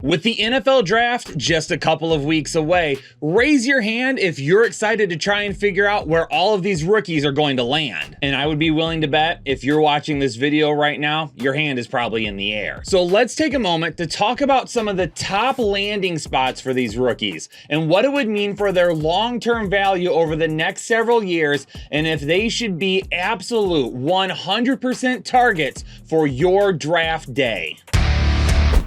With the NFL draft just a couple of weeks away, raise your hand if you're excited to try and figure out where all of these rookies are going to land. And I would be willing to bet if you're watching this video right now, your hand is probably in the air. So let's take a moment to talk about some of the top landing spots for these rookies and what it would mean for their long-term value over the next several years, and if they should be absolute 100% targets for your draft day.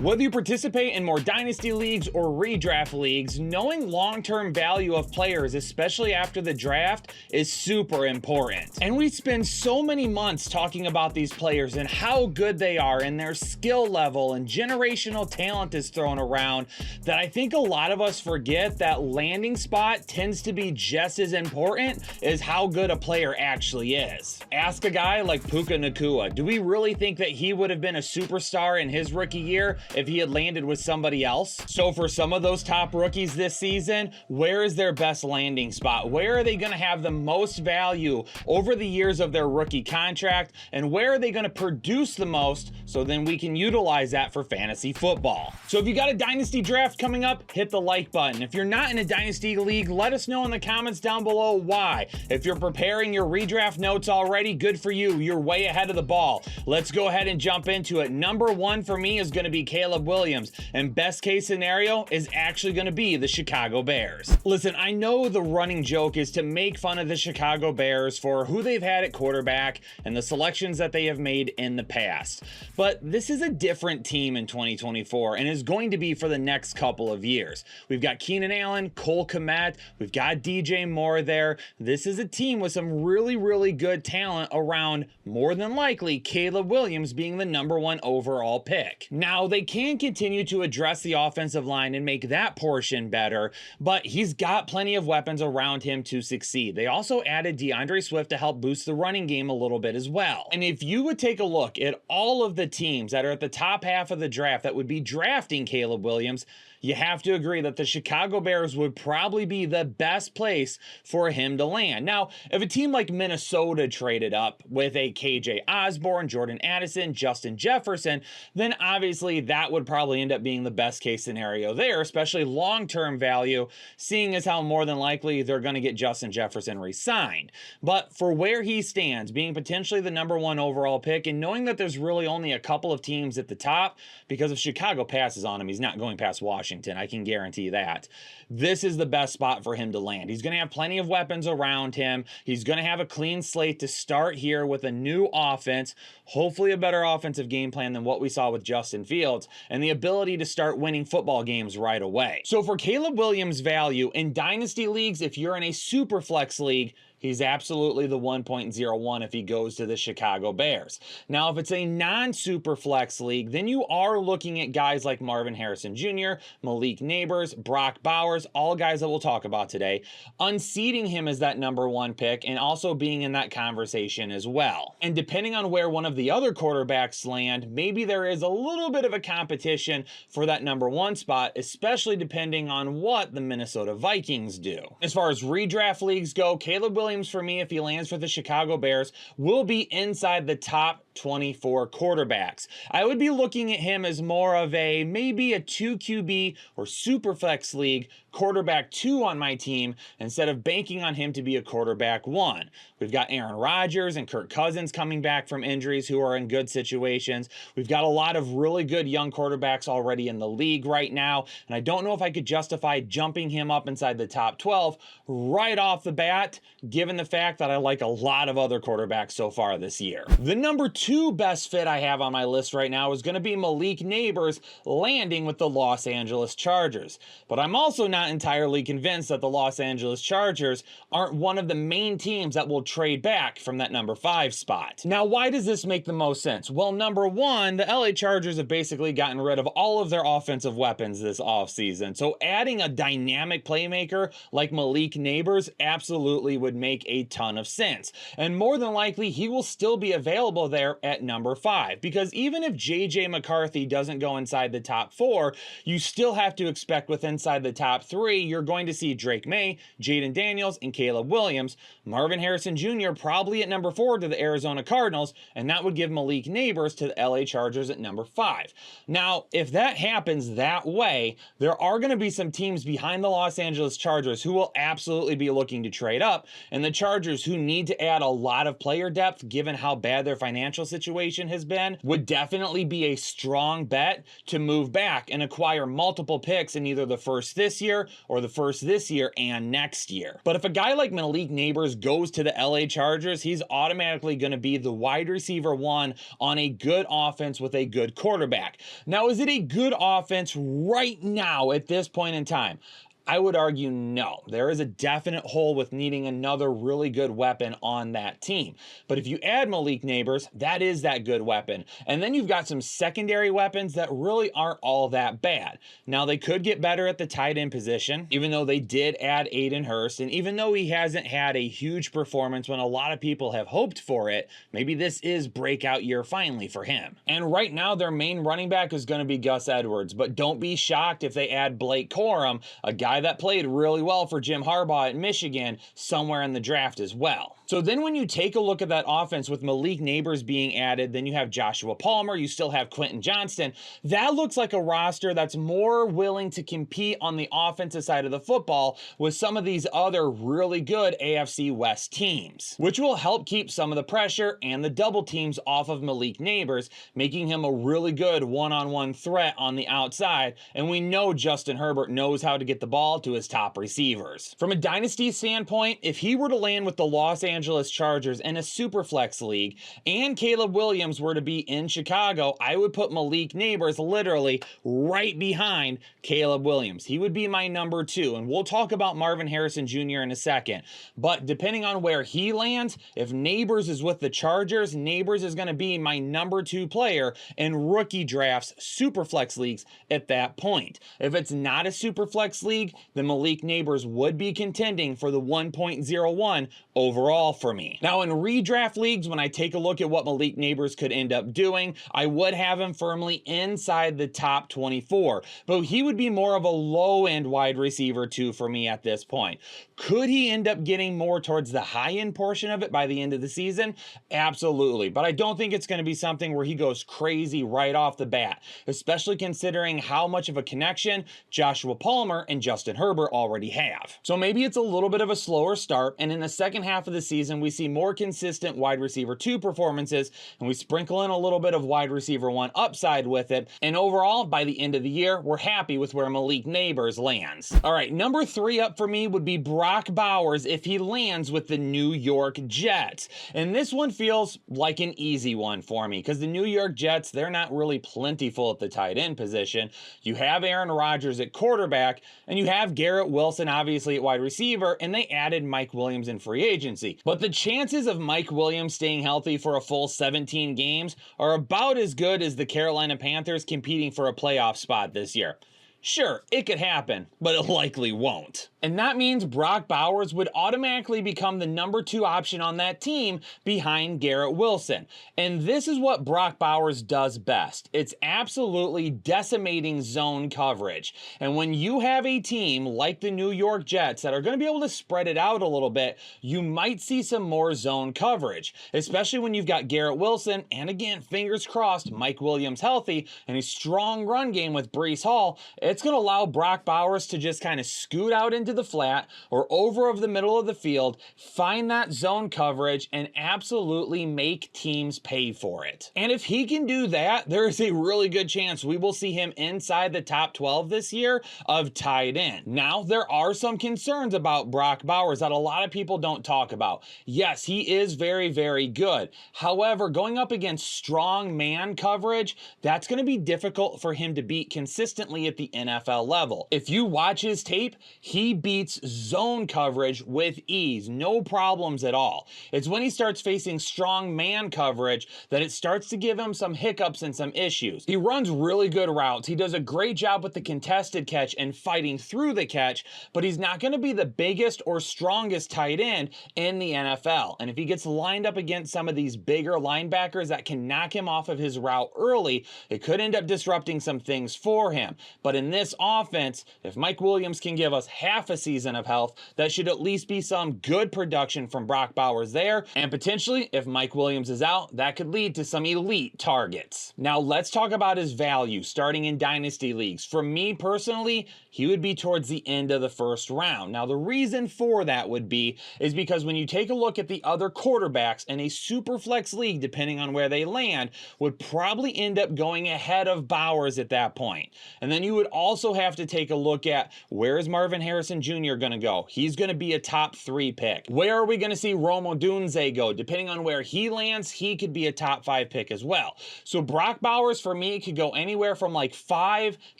Whether you participate in more dynasty leagues or redraft leagues, knowing long-term value of players, especially after the draft, is super important. And we spend so many months talking about these players and how good they are and their skill level and generational talent is thrown around that I think a lot of us forget that landing spot tends to be just as important as how good a player actually is. Ask a guy like Puka Nacua, do we really think that he would have been a superstar in his rookie year if he had landed with somebody else? So for some of those top rookies this season, where is their best landing spot? Where are they going to have the most value over the years of their rookie contract? And where are they going to produce the most so then we can utilize that for fantasy football? So if you got a dynasty draft coming up, hit the like button. If you're not in a dynasty league, let us know in the comments down below why. If you're preparing your redraft notes already, good for you. You're way ahead of the ball. Let's go ahead and jump into it. Number one for me is going to be Caleb Williams, and best case scenario is actually going to be the Chicago Bears. Listen, I know the running joke is to make fun of the Chicago Bears for who they've had at quarterback and the selections that they have made in the past, but this is a different team in 2024 and is going to be for the next couple of years. We've got Keenan Allen, Cole Kmet, we've got DJ Moore there. This is a team with some really good talent around, more than likely Caleb Williams being the number one overall pick. Now they can continue to address the offensive line and make that portion better, but he's got plenty of weapons around him to succeed. They also added DeAndre Swift to help boost the running game a little bit as well. And if you would take a look at all of the teams that are at the top half of the draft that would be drafting Caleb Williams, you have to agree that the Chicago Bears would probably be the best place for him to land. Now, if a team like Minnesota traded up with a KJ Osborne, Jordan Addison, Justin Jefferson, then obviously that would probably end up being the best case scenario there, especially long-term value, seeing as how more than likely they're going to get Justin Jefferson re-signed. But for where he stands, being potentially the number one overall pick, and knowing that there's really only a couple of teams at the top, because if Chicago passes on him, he's not going past Washington. I can guarantee that. This is the best spot for him to land. He's going to have plenty of weapons around him. He's going to have a clean slate to start here with a new offense, hopefully a better offensive game plan than what we saw with Justin Fields, and the ability to start winning football games right away. So for Caleb Williams' value in dynasty leagues, if you're in a super flex league, he's absolutely the 1.01 if he goes to the Chicago Bears. Now, if it's a non-super flex league, then you are looking at guys like Marvin Harrison Jr., Malik Nabers, Brock Bowers, all guys that we'll talk about today, unseating him as that number one pick and also being in that conversation as well. And depending on where one of the other quarterbacks land, maybe there is a little bit of a competition for that number one spot, especially depending on what the Minnesota Vikings do. As far as redraft leagues go, Caleb Williams for me, if he lands for the Chicago Bears, will be inside the top 24 quarterbacks. I would be looking at him as more of a maybe a 2 QB or super flex league quarterback 2 on my team instead of banking on him to be a quarterback 1. We've got Aaron Rodgers and Kirk Cousins coming back from injuries who are in good situations. We've got a lot of really good young quarterbacks already in the league right now, and I don't know if I could justify jumping him up inside the top 12 right off the bat, given the fact that I like a lot of other quarterbacks so far this year. The number 2 best fit I have on my list right now is going to be Malik Nabers landing with the Los Angeles Chargers. But I'm also not entirely convinced that the Los Angeles Chargers aren't one of the main teams that will trade back from that number 5 spot. Now, why does this make the most sense? Well, number one, the LA Chargers have basically gotten rid of all of their offensive weapons this offseason. So adding a dynamic playmaker like Malik Nabers absolutely would make a ton of sense. And more than likely, he will still be available there there at number 5, because even if JJ McCarthy doesn't go inside the top 4, you still have to expect with inside the top 3, you're going to see Drake May, Jaden Daniels, and Caleb Williams. Marvin Harrison Jr. probably at number 4 to the Arizona Cardinals, and that would give Malik Nabers to the LA Chargers at number 5. Now, if that happens that way, there are going to be some teams behind the Los Angeles Chargers who will absolutely be looking to trade up, and the Chargers, who need to add a lot of player depth given how bad their financial situation has been, would definitely be a strong bet to move back and acquire multiple picks in either the first this year or the first this year and next year. But if a guy like Malik Nabers goes to the LA Chargers, he's automatically going to be the wide receiver 1 on a good offense with a good quarterback. Now, is it a good offense right now at this point in time? I would argue no. There is a definite hole with needing another really good weapon on that team. But if you add Malik Nabers, that is that good weapon. And then you've got some secondary weapons that really aren't all that bad. Now, they could get better at the tight end position, even though they did add Aiden Hurst. And even though he hasn't had a huge performance when a lot of people have hoped for it, maybe this is breakout year finally for him. And right now, their main running back is going to be Gus Edwards. But don't be shocked if they add Blake Corum, a guy that played really well for Jim Harbaugh at Michigan, somewhere in the draft as well. So then when you take a look at that offense with Malik Nabers being added, then you have Joshua Palmer, you still have Quentin Johnston. That looks like a roster that's more willing to compete on the offensive side of the football with some of these other really good AFC West teams, which will help keep some of the pressure and the double teams off of Malik Nabers, making him a really good one-on-one threat on the outside. And we know Justin Herbert knows how to get the ball to his top receivers. From a dynasty standpoint, if he were to land with the Los Angeles Chargers in a Superflex league and Caleb Williams were to be in Chicago, I would put Malik Nabers literally right behind Caleb Williams. He would be my number 2, and we'll talk about Marvin Harrison Jr. in a second. But depending on where he lands, if Nabers is with the Chargers, Nabers is going to be my number 2 player in rookie drafts, Superflex leagues at that point. If it's not a Superflex league, then Malik Nabers would be contending for the 1.01 overall for me. Now, in redraft leagues, when I take a look at what Malik Nabers could end up doing, I would have him firmly inside the top 24, but he would be more of a low-end wide receiver 2 for me at this point. Could he end up getting more towards the high-end portion of it by the end of the season? Absolutely, but I don't think it's going to be something where he goes crazy right off the bat, especially considering how much of a connection Joshua Palmer and Justin Herbert already have. So maybe it's a little bit of a slower start, and in the second half of the season, we see more consistent wide receiver 2 performances, and we sprinkle in a little bit of wide receiver 1 upside with it, and overall, by the end of the year, we're happy with where Malik Nabers lands. All right, number 3 up for me would be Brock Bowers if he lands with the New York Jets, and this one feels like an easy one for me, because the New York Jets, they're not really plentiful at the tight end position. You have Aaron Rodgers at quarterback, and you have Garrett Wilson obviously at wide receiver, and they added Mike Williams in free agency. But the chances of Mike Williams staying healthy for a full 17 games are about as good as the Carolina Panthers competing for a playoff spot this year. Sure, it could happen, but it likely won't. And that means Brock Bowers would automatically become the number 2 option on that team behind Garrett Wilson. And this is what Brock Bowers does best. It's absolutely decimating zone coverage. And when you have a team like the New York Jets that are going to be able to spread it out a little bit, you might see some more zone coverage, especially when you've got Garrett Wilson, and again, fingers crossed, Mike Williams healthy, and a strong run game with Breece Hall. It's going to allow Brock Bowers to just kind of scoot out into the flat or over the middle of the field, find that zone coverage, and absolutely make teams pay for it. And if he can do that, there is a really good chance we will see him inside the top 12 this year of tight end. Now, there are some concerns about Brock Bowers that a lot of people don't talk about. Yes, he is very, very good. However, going up against strong man coverage, that's going to be difficult for him to beat consistently at the NFL level. If you watch his tape, he beats zone coverage with ease, no problems at all. It's when he starts facing strong man coverage that it starts to give him some hiccups and some issues. He runs really good routes. He does a great job with the contested catch and fighting through the catch, but he's not going to be the biggest or strongest tight end in the NFL. And if he gets lined up against some of these bigger linebackers that can knock him off of his route early, it could end up disrupting some things for him. But in this offense, if Mike Williams can give us half a season of health, that should at least be some good production from Brock Bowers there. And potentially, if Mike Williams is out, that could lead to some elite targets. Now let's talk about his value starting in dynasty leagues. For me personally, he would be towards the end of the first round. Now the reason for that would be is because when you take a look at the other quarterbacks in a super flex league, depending on where they land, would probably end up going ahead of Bowers at that point. And then you would also have to take a look at where is Marvin Harrison Jr. going to go. He's going to be a top 3 pick. Where are we going to see Odunze go? Depending on where he lands, he could be a top 5 pick as well. So Brock Bowers for me could go anywhere from like 5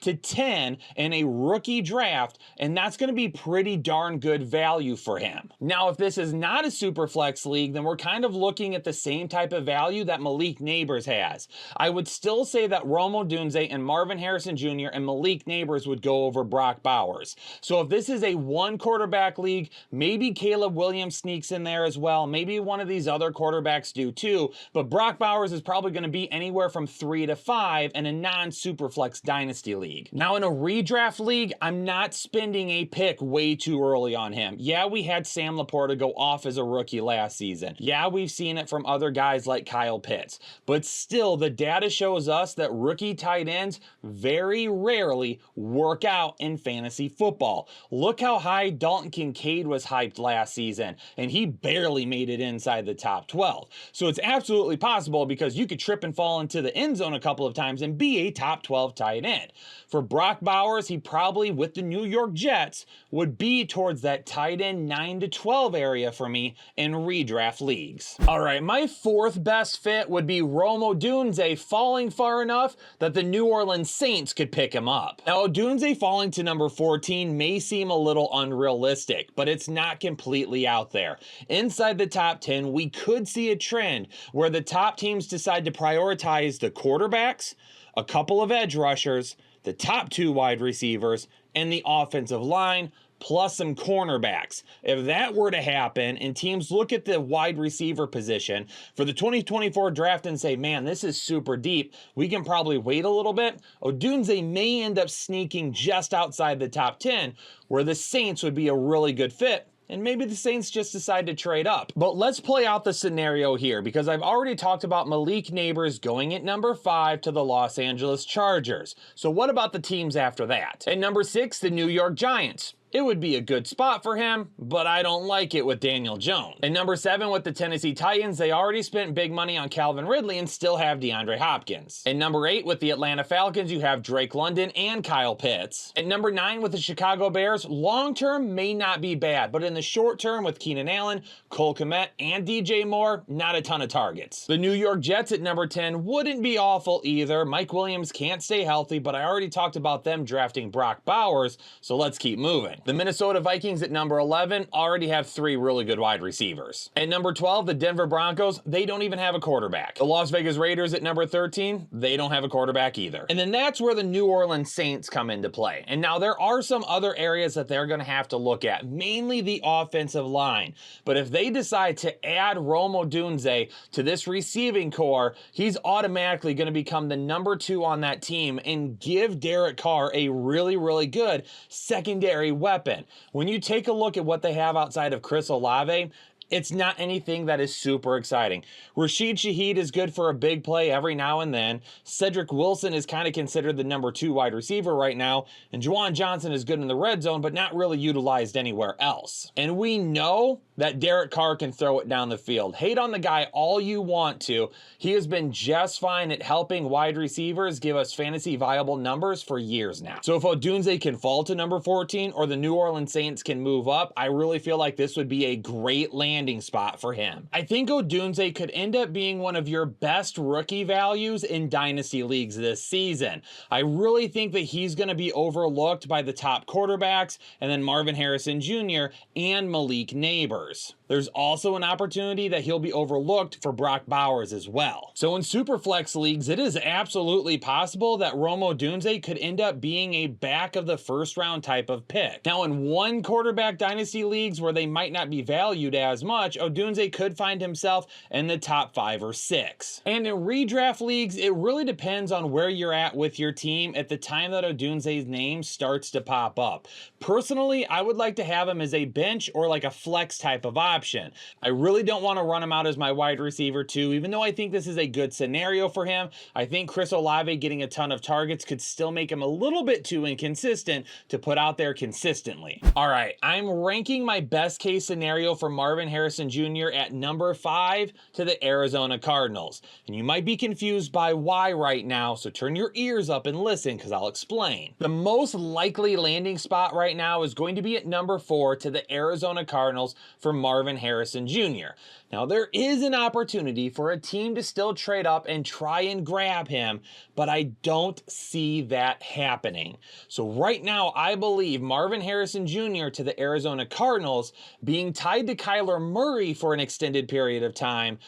to 10 in a rookie draft, and that's going to be pretty darn good value for him. Now, if this is not a super flex league, then we're kind of looking at the same type of value that Malik Nabers has. I would still say that Odunze and Marvin Harrison Jr. and Malik Nabers would go over Brock Bowers. So if this is a 1 quarterback league, maybe Caleb Williams sneaks in there as well. Maybe one of these other quarterbacks do too, but Brock Bowers is probably going to be anywhere from 3 to 5 in a non-super flex dynasty league. Now in a redraft league, I'm not spending a pick way too early on him. Yeah, we had Sam Laporta go off as a rookie last season. Yeah, we've seen it from other guys like Kyle Pitts, but still the data shows us that rookie tight ends very rarely work out in fantasy football. Look how high Dalton Kincaid was hyped last season, and he barely made it inside the top 12. So it's absolutely possible because you could trip and fall into the end zone a couple of times and be a top 12 tight end. For Brock Bowers, he probably, with the New York Jets, would be towards that tight end 9 to 12 area for me in redraft leagues. All right, my 4th best fit would be Odunze falling far enough that the New Orleans Saints could pick him up. Now, Odunze falling to number 14 may seem a little unrealistic, but it's not completely out there. Inside the top 10, we could see a trend where the top teams decide to prioritize the quarterbacks, a couple of edge rushers, the top 2 wide receivers, and the offensive line, plus some cornerbacks. If that were to happen and teams look at the wide receiver position for the 2024 draft and say, man, this is super deep, we can probably wait a little bit, Odunze may end up sneaking just outside the top 10, where the Saints would be a really good fit. And maybe the Saints just decide to trade up. But let's play out the scenario here, because I've already talked about Malik Nabers going at number 5 to the Los Angeles Chargers. So what about the teams after that? At number 6, the New York Giants. It would be a good spot for him, but I don't like it with Daniel Jones. At number 7 with the Tennessee Titans, they already spent big money on Calvin Ridley and still have DeAndre Hopkins. At number 8 with the Atlanta Falcons, you have Drake London and Kyle Pitts. At number 9 with the Chicago Bears, long term may not be bad, but in the short term with Keenan Allen, Cole Kmet, and DJ Moore, not a ton of targets. The New York Jets at number 10 wouldn't be awful either. Mike Williams can't stay healthy, but I already talked about them drafting Brock Bowers, so let's keep moving. The Minnesota Vikings at number 11 already have 3 really good wide receivers. At number 12, the Denver Broncos, they don't even have a quarterback. The Las Vegas Raiders at number 13, they don't have a quarterback either. And then that's where the New Orleans Saints come into play. And now there are some other areas that they're going to have to look at, mainly the offensive line. But if they decide to add Odunze to this receiving core, he's automatically going to become the number 2 on that team and give Derek Carr a really, really good secondary weapon. When you take a look at what they have outside of Chris Olave, it's not anything that is super exciting. Rashid Shaheed is good for a big play every now and then. Cedric Wilson is kind of considered the number 2 wide receiver right now. And Juwan Johnson is good in the red zone, but not really utilized anywhere else. And we know that Derek Carr can throw it down the field. Hate on the guy all you want to. He has been just fine at helping wide receivers give us fantasy viable numbers for years now. So if Odunze can fall to number 14 or the New Orleans Saints can move up, I really feel like this would be a great land landing spot for him. I think Odunze could end up being one of your best rookie values in dynasty leagues this season. I really think that he's going to be overlooked by the top quarterbacks and then Marvin Harrison Jr. and Malik Nabers. There's also an opportunity that he'll be overlooked for Brock Bowers as well. So in Superflex leagues, it is absolutely possible that Rome Odunze could end up being a back of the first round type of pick. Now in one quarterback dynasty leagues where they might not be valued as much, Odunze could find himself in the top 5 or 6. And in redraft leagues, it really depends on where you're at with your team at the time that Odunze's name starts to pop up. Personally, I would like to have him as a bench or like a flex type of option. I really don't want to run him out as my wide receiver too, even though I think this is a good scenario for him. I think Chris Olave getting a ton of targets could still make him a little bit too inconsistent to put out there consistently. All right, I'm ranking my best case scenario for Marvin Harrison Jr. at number 5 to the Arizona Cardinals. And you might be confused by why right now, so turn your ears up and listen because I'll explain. The most likely landing spot right now is going to be at number 4 to the Arizona Cardinals for Marvin Harrison Jr. Now, there is an opportunity for a team to still trade up and try and grab him, but I don't see that happening. So right now, I believe Marvin Harrison Jr. to the Arizona Cardinals being tied to Kyler Murray for an extended period of time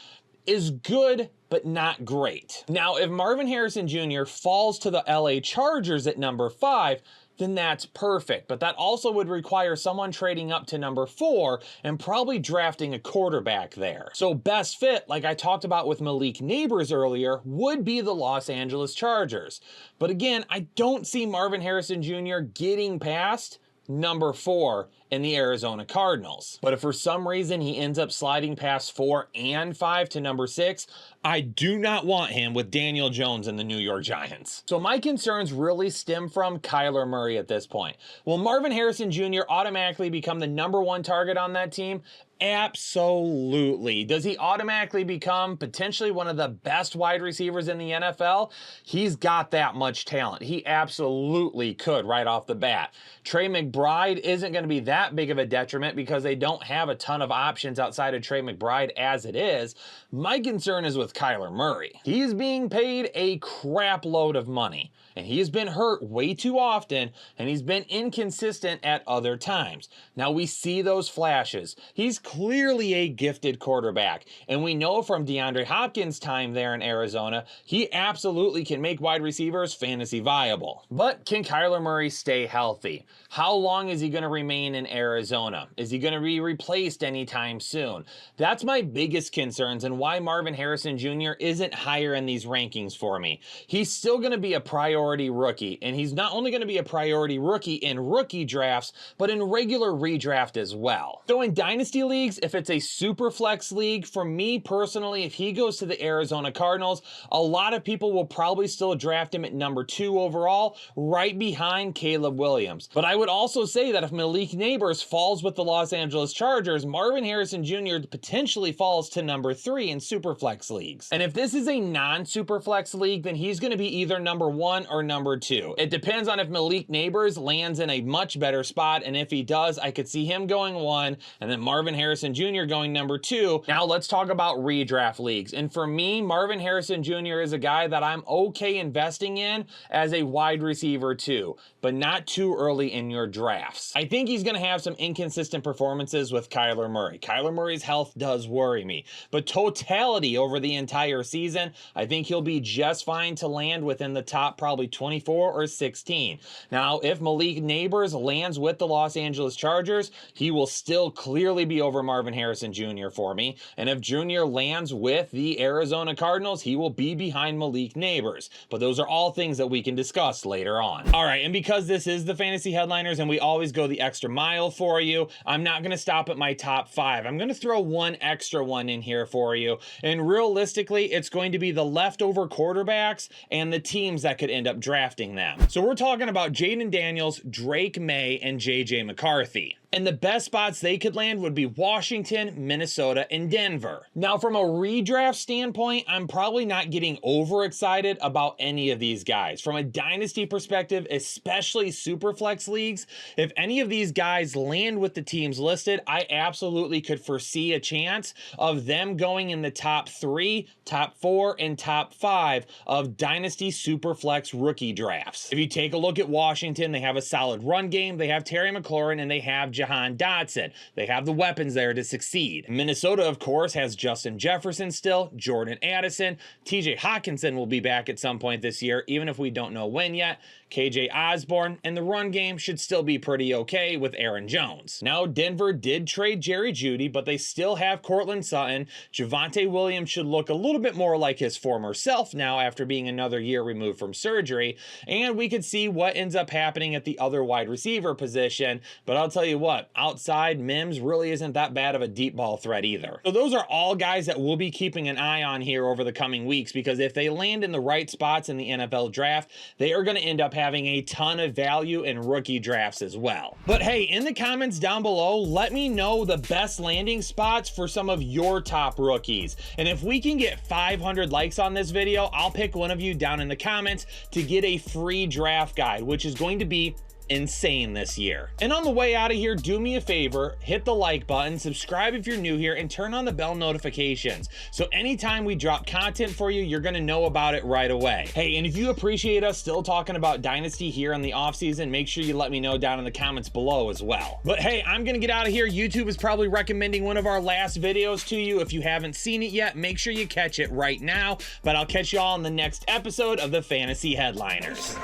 is good, but not great. Now, if Marvin Harrison Jr. falls to the LA Chargers at number 5, then that's perfect. But that also would require someone trading up to number 4 and probably drafting a quarterback there. So best fit, like I talked about with Malik Nabers earlier, would be the Los Angeles Chargers. But again, I don't see Marvin Harrison Jr. getting past number 4 in the Arizona Cardinals. But if for some reason he ends up sliding past 4 and 5 to number 6, I do not want him with Daniel Jones and the New York Giants. So my concerns really stem from Kyler Murray at this point. Will Marvin Harrison Jr. automatically become the number 1 target on that team? Absolutely. Does he automatically become potentially one of the best wide receivers in the NFL? He's got that much talent. He absolutely could right off the bat. Trey McBride isn't going to be that big of a detriment because they don't have a ton of options outside of Trey McBride as it is. My concern is with Kyler Murray. He's being paid a crap load of money, and he's been hurt way too often, and he's been inconsistent at other times. Now we see those flashes. He's clearly a gifted quarterback, and we know from DeAndre Hopkins' time there in Arizona, he absolutely can make wide receivers fantasy viable. But can Kyler Murray stay healthy? How long is he going to remain in Arizona? Is he going to be replaced anytime soon? That's my biggest concerns and why Marvin Harrison Jr. isn't higher in these rankings for me. He's still going to be a priority rookie, and he's not only going to be a priority rookie in rookie drafts, but in regular redraft as well. So in dynasty leagues, if it's a super flex league, for me personally, if he goes to the Arizona Cardinals, a lot of people will probably still draft him at number 2 overall, right behind Caleb Williams. But I would also say that if Malik Nabers falls with the Los Angeles Chargers, Marvin Harrison Jr. potentially falls to number 3 in super flex leagues. And if this is a non-super flex league, then he's going to be either number 1 or number 2. It depends on if Malik Nabers lands in a much better spot, and if he does, I could see him going 1 and then Marvin Harrison Jr. going number 2. Now let's talk about redraft leagues. And for me, Marvin Harrison Jr. is a guy that I'm okay investing in as a wide receiver too, but not too early in your drafts. I think he's going to have some inconsistent performances with Kyler Murray. Kyler Murray's health does worry me, but totality over the entire season, I think he'll be just fine to land within the top probably 24 or 16. Now, if Malik Nabers lands with the Los Angeles Chargers, he will still clearly be over Marvin Harrison Jr. for me. And if Jr. lands with the Arizona Cardinals, he will be behind Malik Nabers. But those are all things that we can discuss later on. All right, and because this is the Fantasy Headliners and we always go the extra mile for you, I'm not going to stop at my top 5. I'm going to throw one extra one in here for you. And realistically, it's going to be the leftover quarterbacks and the teams that could end up drafting them. So we're talking about Jaden Daniels, Drake May, and JJ McCarthy. And the best spots they could land would be Washington, Minnesota, and Denver. Now, from a redraft standpoint, I'm probably not getting overexcited about any of these guys. From a dynasty perspective, especially Superflex leagues, if any of these guys land with the teams listed, I absolutely could foresee a chance of them going in the top 3, top 4, and top 5 of dynasty Superflex rookie drafts. If you take a look at Washington, they have a solid run game, they have Terry McLaurin, and they have Jahan Dotson. They have the weapons there to succeed. Minnesota, of course, has Justin Jefferson still, Jordan Addison, TJ Hawkinson will be back at some point this year, even if we don't know when yet, KJ Osborne, and the run game should still be pretty okay with Aaron Jones. Now, Denver did trade Jerry Jeudy, but they still have Cortland Sutton. Javonte Williams should look a little bit more like his former self now after being another year removed from surgery, and we could see what ends up happening at the other wide receiver position, but I'll tell you what, outside, Mims really isn't that bad of a deep ball threat either. So those are all guys that we'll be keeping an eye on here over the coming weeks, because if they land in the right spots in the NFL draft, they are going to end up having a ton of value in rookie drafts as well. But hey, in the comments down below, let me know the best landing spots for some of your top rookies. And if we can get 500 likes on this video, I'll pick one of you down in the comments to get a free draft guide, which is going to be insane this year. And on the way out of here, do me a favor, hit the like button, subscribe if you're new here, and turn on the bell notifications. So anytime we drop content for you, you're gonna know about it right away. Hey, and if you appreciate us still talking about Dynasty here in the offseason, make sure you let me know down in the comments below as well. But hey, I'm gonna get out of here. YouTube is probably recommending one of our last videos to you. If you haven't seen it yet, make sure you catch it right now. But I'll catch you all in the next episode of the Fantasy Headliners.